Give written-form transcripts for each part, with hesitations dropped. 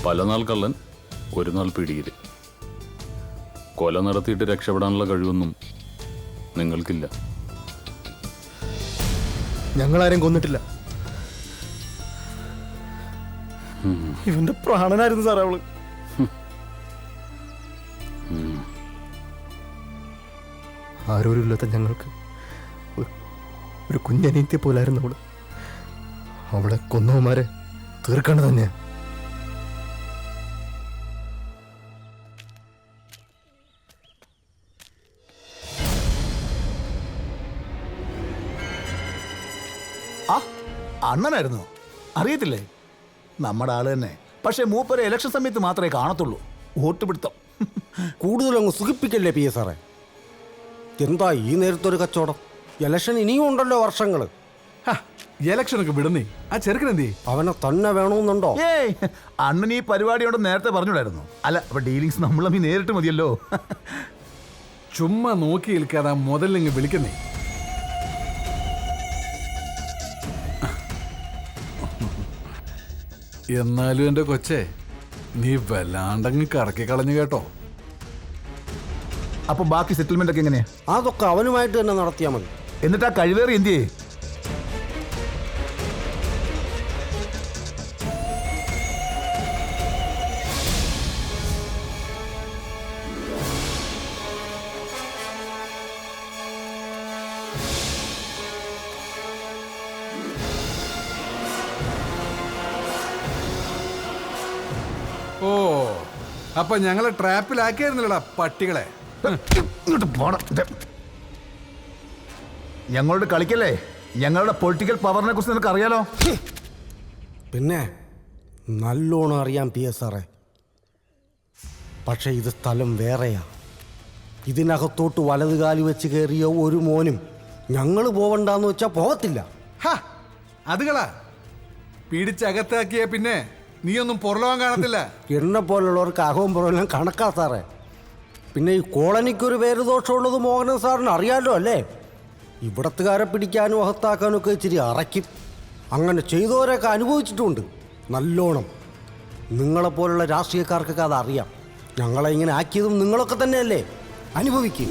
പല നാൾ കള്ളൻ ഒരു നാൾ പിടിയിൽ. കൊല നടത്തിയിട്ട് രക്ഷപ്പെടാനുള്ള കഴിവൊന്നും നിങ്ങൾക്കില്ല. ഞങ്ങളാരും കൊന്നിട്ടില്ല. ഇവന്റെ പ്രാണനായിരുന്നു സാറേ അവള്. ആരോരുമില്ലാത്ത ഞങ്ങൾക്ക് ഒരു കുഞ്ഞനീത്തിയെ പോലായിരുന്നു അവള്. അവളെ കൊന്നവന്മാരെ തീർക്കേണ്ടത് തന്നെയാ. ആ അണ്ണനായിരുന്നു, അറിയത്തില്ലേ? നമ്മുടെ ആള് തന്നെ. പക്ഷെ മൂപ്പരെ ഇലക്ഷൻ സമയത്ത് മാത്രമേ കാണത്തുള്ളൂ. വോട്ട് പിടുത്തം. കൂടുതലങ്ങ് സുഖിപ്പിക്കല്ലേ പി എ സാറേ. എന്താ ഈ നേരത്തൊരു കച്ചവടം? ഇലക്ഷൻ ഇനിയും ഉണ്ടല്ലോ വർഷങ്ങൾ. ഇലക്ഷനൊക്കെ വിടുന്നേ. ആ ചെറുക്കനെന്തേ? അവനെ തന്നെ വേണമെന്നുണ്ടോ? ഏയ്, അണ്ണൻ ഈ പരിപാടിയോട് നേരത്തെ പറഞ്ഞുകൂടായിരുന്നു? അല്ല, അപ്പൊ ഡീലിങ്സ് നമ്മൾ തമ്മിൽ നേരിട്ട് മതിയല്ലോ. ചുമ്മാ നോക്കി നിൽക്കാതെ മുതലിങ്ങ് വിളിക്കുന്നേ. എന്നാലും എൻ്റെ കൊച്ചേ, നീ വല്ലാണ്ടങ്ങ് കറക്കി കളഞ്ഞു കേട്ടോ. അപ്പൊ ബാക്കി സെറ്റിൽമെന്റ് ഒക്കെ എങ്ങനെയാ? അതൊക്കെ അവനുമായിട്ട് തന്നെ നടത്തിയാൽ മതി. എന്നിട്ട് ആ കഴിവേറി എന്ത് ചെയ്യേ? ഓ, അപ്പൊ ഞങ്ങളെ ട്രാപ്പിലാക്കിയായിരുന്നല്ലോടാ പട്ടികളെ. ഞങ്ങളോട് കളിക്കല്ലേ? ഞങ്ങളുടെ പൊളിറ്റിക്കൽ പവറിനെ കുറിച്ച് നിനക്ക് അറിയാലോ. പിന്നെ നല്ലോണം അറിയാം പി എസ് സാറേ. പക്ഷെ ഇത് സ്ഥലം വേറെയാ. ഇതിനകത്തോട്ട് വലതുകാലി വെച്ച് കയറിയ ഒരു മോനും ഞങ്ങൾ പോവണ്ടെന്ന് വെച്ചാൽ പോകത്തില്ല. അതുകളാ പിടിച്ചകത്താക്കിയ പിന്നെ നീയൊന്നും പുറലോകം കാണത്തില്ല. എന്നെ പോലുള്ളവർക്ക് അകവും പുറമെല്ലാം കണക്കാ സാറേ. പിന്നെ ഈ കോളനിക്കൊരു പേര് ദോഷമുള്ളത് മോഹനൻ സാറിന് അറിയാലോ അല്ലേ? ഇവിടത്തുകാരെ പിടിക്കാനും അകത്താക്കാനും ഒക്കെ ഇച്ചിരി അറയ്ക്കും. അങ്ങനെ ചെയ്തവരൊക്കെ അനുഭവിച്ചിട്ടുണ്ട് നല്ലോണം. നിങ്ങളെപ്പോലുള്ള രാഷ്ട്രീയക്കാർക്കൊക്കെ അതറിയാം. ഞങ്ങളെ ഇങ്ങനെ ആക്കിയതും നിങ്ങളൊക്കെ തന്നെയല്ലേ? അനുഭവിക്കും.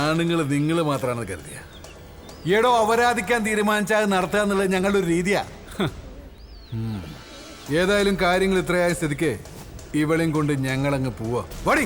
ആണുങ്ങൾ നിങ്ങൾ മാത്രമാണ് കരുതിയ. ഏടോ അപരാധിക്കാൻ തീരുമാനിച്ചാൽ നടത്തുക എന്നുള്ളത് ഞങ്ങളുടെ ഒരു രീതിയാ. ഏതായാലും കാര്യങ്ങൾ ഇത്രയായ സ്ഥിതിക്ക് ഇവളെയും കൊണ്ട് ഞങ്ങളങ്ങ് പോവാ. വടി.